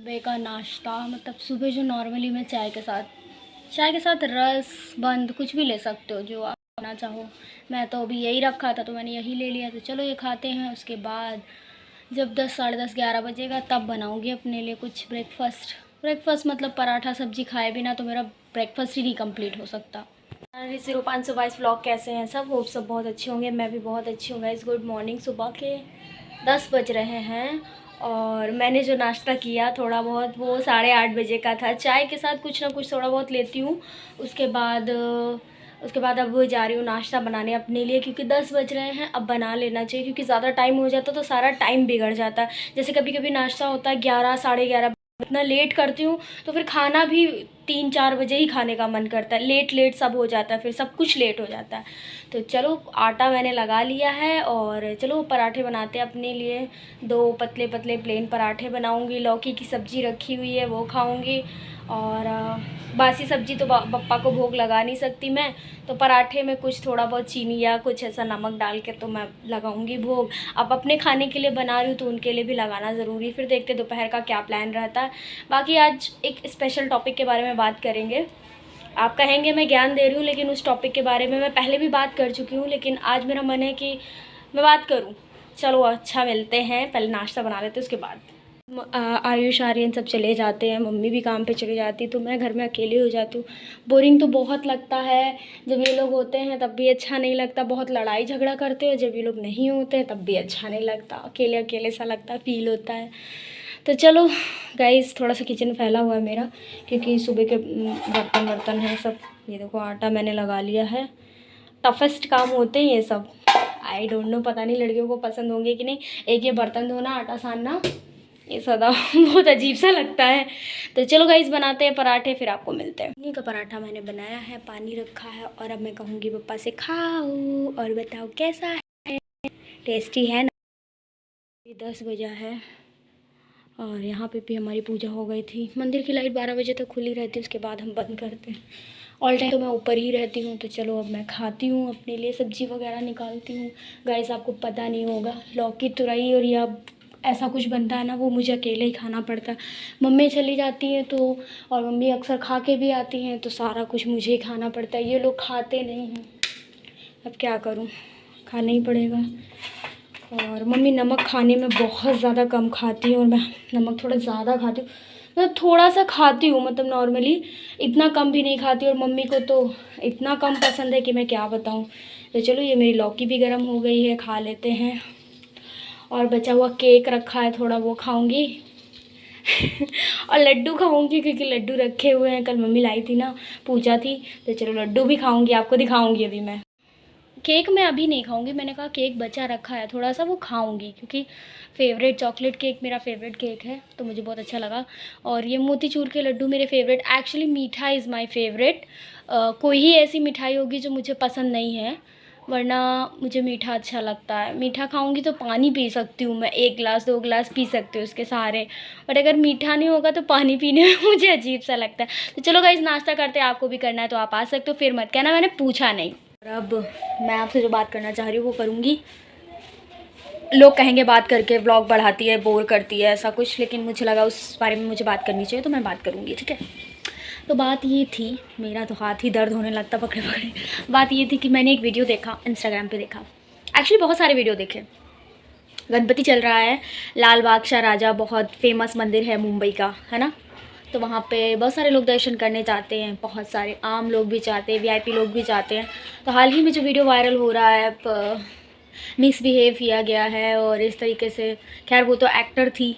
सुबह का नाश्ता मतलब सुबह जो नॉर्मली मैं चाय के साथ रस बंद कुछ भी ले सकते हो जो आप खाना चाहो। मैं तो अभी यही रखा था तो मैंने यही ले लिया, तो चलो ये खाते हैं। उसके बाद जब 10 साढ़े 10 11 बजेगा तब बनाऊंगी अपने लिए कुछ ब्रेकफास्ट मतलब पराठा सब्जी खाए बिना तो मेरा ब्रेकफास्ट ही नहीं कंप्लीट हो सकता। 0522 व्लॉग कैसे हैं सब? होप सब बहुत अच्छे होंगे, मैं भी बहुत अच्छी हूँ गाइस। Good morning. सुबह के 10 बज रहे हैं और मैंने जो नाश्ता किया थोड़ा बहुत वो 8:30 बजे का था। चाय के साथ कुछ ना कुछ थोड़ा बहुत लेती हूँ। उसके बाद अब जा रही हूँ नाश्ता बनाने अपने लिए, क्योंकि 10 बज रहे हैं। अब बना लेना चाहिए क्योंकि ज़्यादा टाइम हो जाता तो सारा टाइम बिगड़ जाता है। जैसे कभी कभी नाश्ता होता है 11 साढ़े 11, इतना लेट करती हूँ तो फिर खाना भी 3-4 बजे ही खाने का मन करता है। लेट सब हो जाता है, फिर सब कुछ लेट हो जाता है। तो चलो आटा मैंने लगा लिया है और चलो पराठे बनाते हैं अपने लिए। 2 पतले पतले प्लेन पराठे बनाऊंगी। लौकी की सब्ज़ी रखी हुई है वो खाऊंगी। और बासी सब्ज़ी तो पप्पा को भोग लगा नहीं सकती मैं, तो पराठे में कुछ थोड़ा बहुत चीनी या कुछ ऐसा नमक डाल के तो मैं लगाऊंगी भोग। अब अपने खाने के लिए बना रही हूँ तो उनके लिए भी लगाना ज़रूरी। फिर देखते दोपहर का क्या प्लान रहता है। बाकी आज एक स्पेशल टॉपिक के बारे में बात करेंगे। आप कहेंगे मैं ज्ञान दे रही हूँ, लेकिन उस टॉपिक के बारे में मैं पहले भी बात कर चुकी हूँ, लेकिन आज मेरा मन है कि मैं बात करूँ। चलो अच्छा मिलते हैं, पहले नाश्ता बना लेते हैं उसके बाद। आयुष आर्यन सब चले जाते हैं, मम्मी भी काम पे चली जाती, तो मैं घर में अकेली हो जाती हूँ। बोरिंग तो बहुत लगता है। जब ये लोग होते हैं तब भी अच्छा नहीं लगता, बहुत लड़ाई झगड़ा करते हो। जब ये लोग नहीं होते हैं तब भी अच्छा नहीं लगता, अकेले अकेले सा लगता फील होता है। तो चलो गाइस, थोड़ा सा किचन फैला हुआ है मेरा क्योंकि सुबह के बर्तन हैं सब। ये देखो आटा मैंने लगा लिया है। टफेस्ट काम होते हैं ये सब। आई डोंट नो, पता नहीं लड़कियों को पसंद होंगे कि नहीं। एक ये बर्तन धोना, आटा सानना, ये सदा बहुत अजीब सा लगता है। तो चलो गाइस बनाते हैं पराठे, फिर आपको मिलते हैं। इन्हीं का पराठा मैंने बनाया है, पानी रखा है और अब मैं कहूँगी पप्पा से खाओ और बताओ कैसा है, टेस्टी है ना। 10 बजा है और यहाँ पे भी हमारी पूजा हो गई थी। मंदिर की लाइट 12 बजे तक खुली रहती है, उसके बाद हम बंद करते हैं। ऑल टाइम तो मैं ऊपर ही रहती हूँ। तो चलो अब मैं खाती हूँ, अपने लिए सब्ज़ी वगैरह निकालती हूँ। गाइस आपको पता नहीं होगा, लौकी तुरई और या ऐसा कुछ बनता है ना, वो मुझे अकेले ही खाना पड़ता है। मम्मी चली जाती हैं तो, और मम्मी अक्सर खा के भी आती हैं तो सारा कुछ मुझे ही खाना पड़ता है। ये लोग खाते नहीं हैं, अब क्या करूँ, खाना ही पड़ेगा। और मम्मी नमक खाने में बहुत ज़्यादा कम खाती है और मैं नमक थोड़ा ज़्यादा खाती हूँ। मतलब थोड़ा सा खाती हूँ, मतलब नॉर्मली, इतना कम भी नहीं खाती। और मम्मी को तो इतना कम पसंद है कि मैं क्या बताऊँ। तो चलो ये मेरी लौकी भी गर्म हो गई है, खा लेते हैं। और बचा हुआ केक रखा है, थोड़ा वो खाऊंगी और लड्डू खाऊंगी क्योंकि लड्डू रखे हुए हैं, कल मम्मी लाई थी ना, पूजा थी। तो चलो लड्डू भी खाऊंगी, आपको दिखाऊंगी अभी मैं। केक मैं अभी नहीं खाऊंगी, मैंने कहा केक बचा रखा है थोड़ा सा, वो खाऊंगी क्योंकि फेवरेट चॉकलेट केक मेरा फेवरेट केक है तो मुझे बहुत अच्छा लगा। और ये मोतीचूर के लड्डू मेरे फेवरेट। एक्चुअली मीठा इज़ माय फेवरेट। कोई ही ऐसी मिठाई होगी जो मुझे पसंद नहीं है, वरना मुझे मीठा अच्छा लगता है। मीठा खाऊंगी तो पानी पी सकती हूँ मैं, 1 गिलास 2 गिलास पी सकती हूँ उसके सहारे। बट अगर मीठा नहीं होगा तो पानी पीने में मुझे अजीब सा लगता है। तो चलो गाइस नाश्ता करते हैं, आपको भी करना है तो आप आ सकते हो, फिर मत कहना मैंने पूछा नहीं। और अब मैं आपसे जो बात करना चाह रही हूँ वो करूँगी। लोग कहेंगे बात करके व्लॉग बढ़ाती है, बोर करती है, ऐसा कुछ, लेकिन मुझे लगा उस बारे में मुझे बात करनी चाहिए तो मैं बात करूँगी, ठीक है। तो बात ये थी, मेरा तो हाथ ही दर्द होने लगता पकड़े पकड़े। बात ये थी कि मैंने एक वीडियो देखा, इंस्टाग्राम पे देखा, एक्चुअली बहुत सारे वीडियो देखे। गणपति चल रहा है, लाल बाग शाह राजा बहुत फेमस मंदिर है मुंबई का, है ना। तो वहाँ पे बहुत सारे लोग दर्शन करने जाते हैं, बहुत सारे आम लोग भी जाते हैं, वीआईपी लोग भी जाते हैं। तो हाल ही में जो वीडियो वायरल हो रहा है, मिसबिहेव किया गया है और इस तरीके से, खैर वो तो एक्टर थी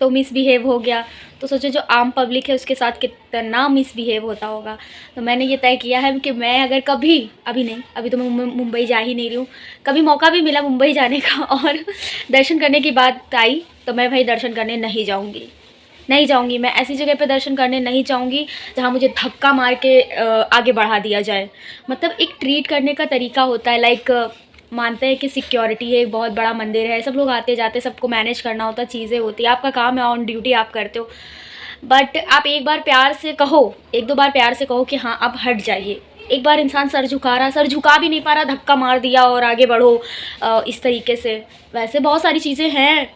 तो मिसबिहेव हो गया, तो सोचो जो आम पब्लिक है उसके साथ कितना मिसबिहेव होता होगा। तो मैंने ये तय किया है कि मैं अगर कभी, अभी नहीं, अभी तो मैं मुंबई जा ही नहीं रही हूँ, कभी मौका भी मिला मुंबई जाने का और दर्शन करने की बात आई तो मैं भाई दर्शन करने नहीं जाऊँगी। मैं ऐसी जगह पे दर्शन करने नहीं जाऊँगी जहाँ मुझे धक्का मार के आगे बढ़ा दिया जाए। मतलब एक ट्रीट करने का तरीका होता है, लाइक मानते हैं कि सिक्योरिटी है, एक बहुत बड़ा मंदिर है, सब लोग आते जाते, सबको मैनेज करना होता है, चीज़ें होती है, आपका काम है, ऑन ड्यूटी आप करते हो। बट आप एक बार प्यार से कहो, 1-2 बार प्यार से कहो कि हाँ आप हट जाइए। एक बार इंसान सर झुका भी नहीं पा रहा, धक्का मार दिया और आगे बढ़ो इस तरीके से। वैसे बहुत सारी चीज़ें हैं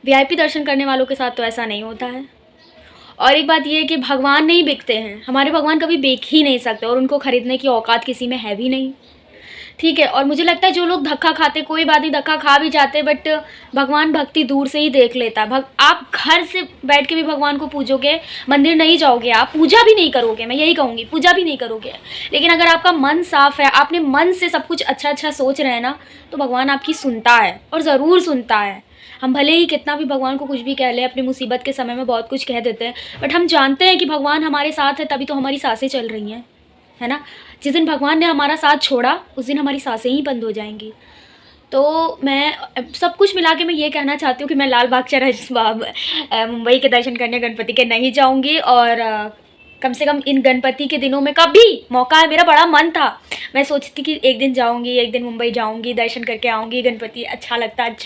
वीआईपी दर्शन करने वालों के साथ तो ऐसा नहीं होता है। और एक बात ये है कि भगवान नहीं बिकते हैं, हमारे भगवान कभी बिक ही नहीं सकते और उनको ख़रीदने की औकात किसी में है भी नहीं, ठीक है। और मुझे लगता है जो लोग धक्का खाते, कोई बात नहीं धक्का खा भी जाते, बट भगवान भक्ति दूर से ही देख लेता है। आप घर से बैठ के भी भगवान को पूजोगे, मंदिर नहीं जाओगे, आप पूजा भी नहीं करोगे, मैं यही कहूँगी, पूजा भी नहीं करोगे, लेकिन अगर आपका मन साफ़ है, आपने मन से सब कुछ अच्छा अच्छा सोच रहे हैं ना, तो भगवान आपकी सुनता है और ज़रूर सुनता है। हम भले ही कितना भी भगवान को कुछ भी कह लें, अपनी मुसीबत के समय में बहुत कुछ कह देते हैं, बट हम जानते हैं कि भगवान हमारे साथ है, तभी तो हमारी सांसें चल रही हैं, है ना। जिस दिन भगवान ने हमारा साथ छोड़ा, उस दिन हमारी सांसें ही बंद हो जाएंगी। तो मैं सब कुछ मिला के मैं ये कहना चाहती हूँ कि मैं लाल बाग चाराबाग मुंबई के दर्शन करने गणपति के नहीं जाऊँगी, और कम से कम इन गणपति के दिनों में कभी मौका है, मेरा बड़ा मन था, मैं सोचती कि एक दिन जाऊंगी, एक दिन मुंबई जाऊंगी, दर्शन करके आऊंगी गणपति, अच्छा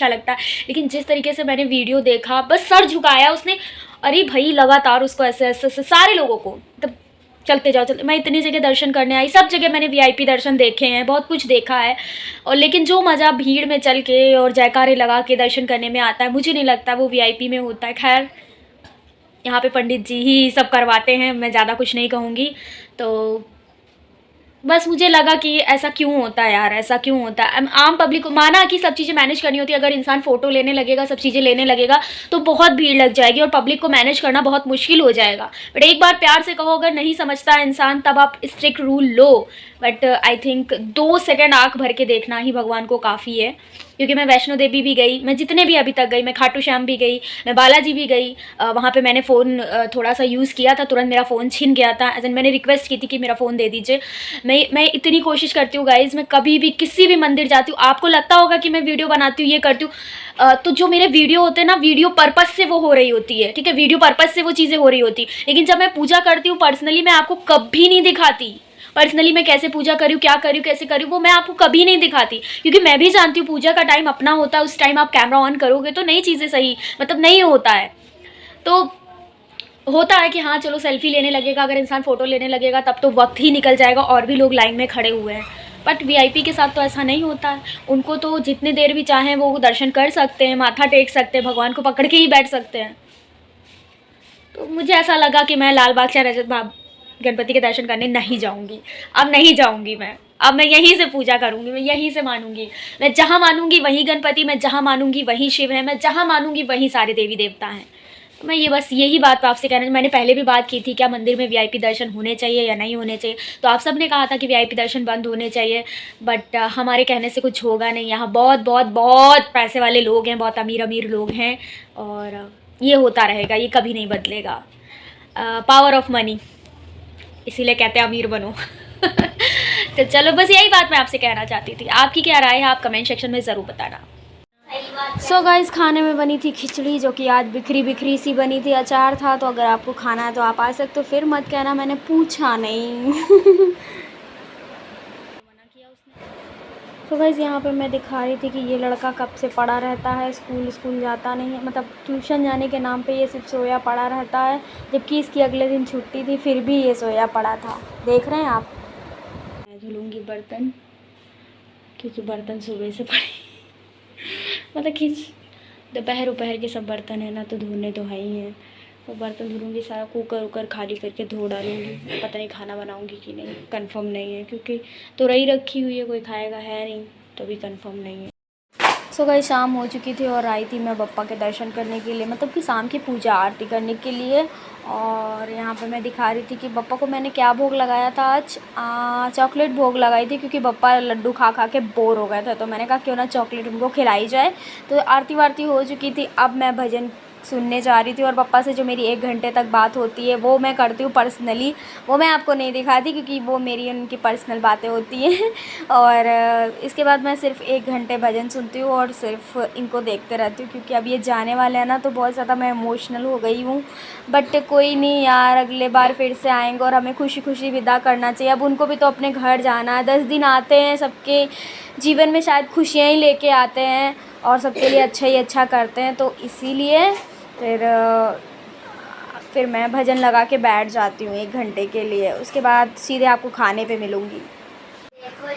लगता। लेकिन जिस तरीके से मैंने वीडियो देखा, बस सर झुकाया उसने। अरे भाई लगातार उसको ऐसे सारे लोगों को, तब चलते जाओ। मैं इतनी जगह दर्शन करने आई, सब जगह मैंने वीआईपी दर्शन देखे हैं, बहुत कुछ देखा है, और लेकिन जो मज़ा भीड़ में चल के और जयकारे लगा के दर्शन करने में आता है, मुझे नहीं लगता वो वीआईपी में होता है। खैर, यहाँ पे पंडित जी ही सब करवाते हैं, मैं ज़्यादा कुछ नहीं कहूँगी। तो बस मुझे लगा कि ऐसा क्यों होता है यार, ऐसा क्यों होता है। आम पब्लिक को माना कि सब चीज़ें मैनेज करनी होती है, अगर इंसान फ़ोटो लेने लगेगा, सब चीज़ें लेने लगेगा, तो बहुत भीड़ लग जाएगी और पब्लिक को मैनेज करना बहुत मुश्किल हो जाएगा। बट एक बार प्यार से कहो, अगर नहीं समझता है इंसान, तब आप strict rule low. But I think 2 second आँख भर के देखना ही भगवान को काफ़ी है, क्योंकि मैं वैष्णो देवी भी गई, मैं जितने भी अभी तक गई, मैं खाटू श्याम भी गई, मैं बालाजी भी गई। वहाँ पे मैंने फ़ोन थोड़ा सा यूज़ किया था, तुरंत मेरा फ़ोन छिन गया था, एज एन मैंने रिक्वेस्ट की थी कि मेरा फ़ोन दे दीजिए। मैं इतनी कोशिश करती हूँ गाइज़, मैं कभी भी किसी भी मंदिर जाती हूँ, आपको लगता होगा कि मैं वीडियो बनाती हूँ, ये करती हूँ, तो जो मेरे वीडियो होते हैं ना, वीडियो पर्पज़ से वो हो रही होती है, ठीक है, वीडियो पर्पज़ से वो चीज़ें हो रही होती, लेकिन जब मैं पूजा करती हूँ पर्सनली, मैं आपको कभी नहीं दिखाती। पर्सनली मैं कैसे पूजा करूँ, क्या करूँ, कैसे करूँ, वो मैं आपको कभी नहीं दिखाती, क्योंकि मैं भी जानती हूँ पूजा का टाइम अपना होता है, उस टाइम आप कैमरा ऑन करोगे तो नई चीज़ें सही मतलब नहीं होता है। तो होता है कि हाँ चलो सेल्फी लेने लगेगा, अगर इंसान फ़ोटो लेने लगेगा तब तो वक्त ही निकल जाएगा और भी लोग लाइन में खड़े हुए हैं। बट वीआईपी के साथ तो ऐसा नहीं होता है, उनको तो जितनी देर भी चाहें वो दर्शन कर सकते हैं, माथा टेक सकते हैं, भगवान को पकड़ के ही बैठ सकते हैं। तो मुझे ऐसा लगा कि मैं लाल बाग चाराबाग गणपति के दर्शन करने नहीं जाऊंगी, अब नहीं जाऊंगी मैं, अब मैं यहीं से पूजा करूंगी, मैं यहीं से मानूंगी, मैं जहाँ मानूंगी वहीं गणपति, मैं जहाँ मानूंगी वहीं शिव है, मैं जहाँ मानूंगी वहीं सारे देवी देवता हैं। तो मैं ये बस यही बात आपसे कहना, मैंने पहले भी बात की थी क्या मंदिर में वीआईपी दर्शन होने चाहिए या नहीं होने चाहिए, तो आप सब ने कहा था कि वीआईपी दर्शन बंद होने चाहिए, बट हमारे कहने से कुछ होगा नहीं। यहाँ बहुत बहुत बहुत पैसे वाले लोग हैं, बहुत अमीर अमीर लोग हैं, और ये होता रहेगा, ये कभी नहीं बदलेगा। पावर ऑफ मनी, इसीलिए कहते हैं अमीर बनो। तो चलो बस यही बात मैं आपसे कहना चाहती थी। आपकी क्या राय है, आप कमेंट सेक्शन में ज़रूर बताना। सो गाइस, खाने में बनी थी खिचड़ी, जो कि आज बिखरी बिखरी सी बनी थी, अचार था, तो अगर आपको खाना है तो आप आ सकते हो, फिर मत कहना मैंने पूछा नहीं। तो गाइस यहाँ पे मैं दिखा रही थी कि ये लड़का कब से पड़ा रहता है, स्कूल जाता नहीं है, मतलब ट्यूशन जाने के नाम पे ये सिर्फ सोया पड़ा रहता है, जबकि इसकी अगले दिन छुट्टी थी, फिर भी ये सोया पड़ा था। देख रहे हैं आप। मैं धुलूँगी बर्तन, क्योंकि बर्तन सुबह से पड़े मतलब कि दोपहर के सब बर्तन है ना, तो धोने तो है ही हैं, तो बर्तन धुलूँगी, सारा कुकर उकर खाली करके धो डालूँगी। पता नहीं खाना बनाऊँगी कि नहीं, कंफर्म नहीं है, क्योंकि तुरई रखी हुई है, कोई खाएगा है नहीं, तो भी कंफर्म नहीं है। सो गाइस, शाम हो चुकी थी और आई थी मैं बप्पा के दर्शन करने के लिए, मतलब कि शाम की पूजा आरती करने के लिए। और यहाँ पे मैं दिखा रही थी कि बप्पा को मैंने क्या भोग लगाया था आज, चॉकलेट भोग लगाई थी, क्योंकि बप्पा लड्डू खा खा के बोर हो गए थे, तो मैंने कहा क्यों ना चॉकलेट उनको खिलाई जाए। तो आरती वारती हो चुकी थी, अब मैं भजन सुनने जा रही थी, और पप्पा से जो मेरी 1 घंटे तक बात होती है वो मैं करती हूँ पर्सनली, वो मैं आपको नहीं दिखाती, क्योंकि वो मेरी उनकी पर्सनल बातें होती हैं। और इसके बाद मैं सिर्फ 1 घंटे भजन सुनती हूँ और सिर्फ इनको देखते रहती हूँ, क्योंकि अब ये जाने वाले हैं ना, तो बहुत ज़्यादा मैं इमोशनल हो गई हूँ। बट कोई नहीं यार, अगले बार फिर से आएंगे और हमें खुशी खुशी विदा करना चाहिए। अब उनको भी तो अपने घर जाना है, 10 दिन आते हैं, सबके जीवन में शायद खुशियाँ ही लेके आते हैं और सबके लिए अच्छा ही अच्छा करते हैं, तो इसीलिए फिर मैं भजन लगा के बैठ जाती हूँ 1 घंटे के लिए। उसके बाद सीधे आपको खाने पे मिलूँगी।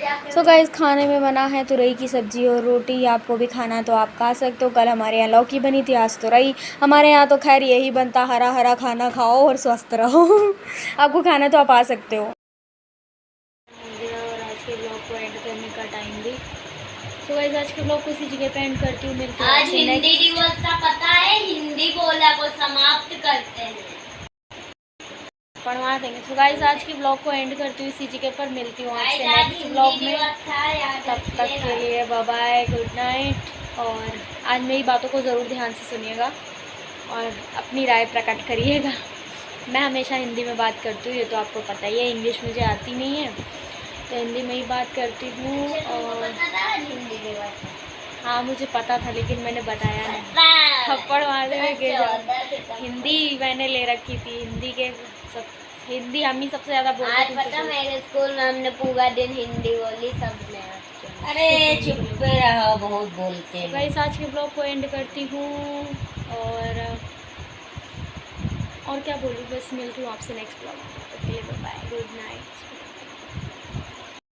सो गाइस खाने में बना है तुरई की सब्ज़ी और रोटी। आपको भी खाना तो आप खा सकते हो। कल हमारे यहाँ लौकी बनी थी, आज तुरई। हमारे यहाँ तो खैर यही बनता, हरा हरा खाना खाओ और स्वस्थ रहो। आपको खाना तो आप आ सकते हो। और आज के ब्लॉग को एंड करने का टाइम भी। तो गाइस आज के ब्लॉग को इसी जगह पे एंड करती हूँ। मिलती हूँ आज हिंदी दिवस का पता है, हिंदी बोला को समाप्त करते हैं, पढ़वा देंगे। तो गाइस आज के ब्लॉग को एंड करती हूँ इसी जगह पर। मिलती हूँ आपसे नेक्स्ट ब्लॉग में। तब तक के लिए बाय बाय, गुड नाइट। और आज मेरी बातों को ज़रूर ध्यान से सुनिएगा और अपनी राय प्रकट करिएगा। मैं हमेशा हिंदी में बात करती हूँ, ये तो आपको पता ही है। इंग्लिश मुझे आती नहीं है तो हिंदी में ही बात करती हूँ। और हाँ मुझे पता था लेकिन मैंने बताया नहीं, थप्पड़ मारने में गिर जाओ। हिंदी मैंने ले रखी थी, हिंदी के सब, हिंदी हम ही सबसे ज़्यादा बोलते आज पता मेरे स्कूल में हमने पूरा दिन हिंदी बोली सबने। अरे चुप रहो, बहुत बोलते हैं। गाइस आज के ब्लॉग को एंड करती हूँ और क्या बोलूँ, बस मिलती हूँ आपसे नेक्स्ट ब्लॉग में। Bye, good night.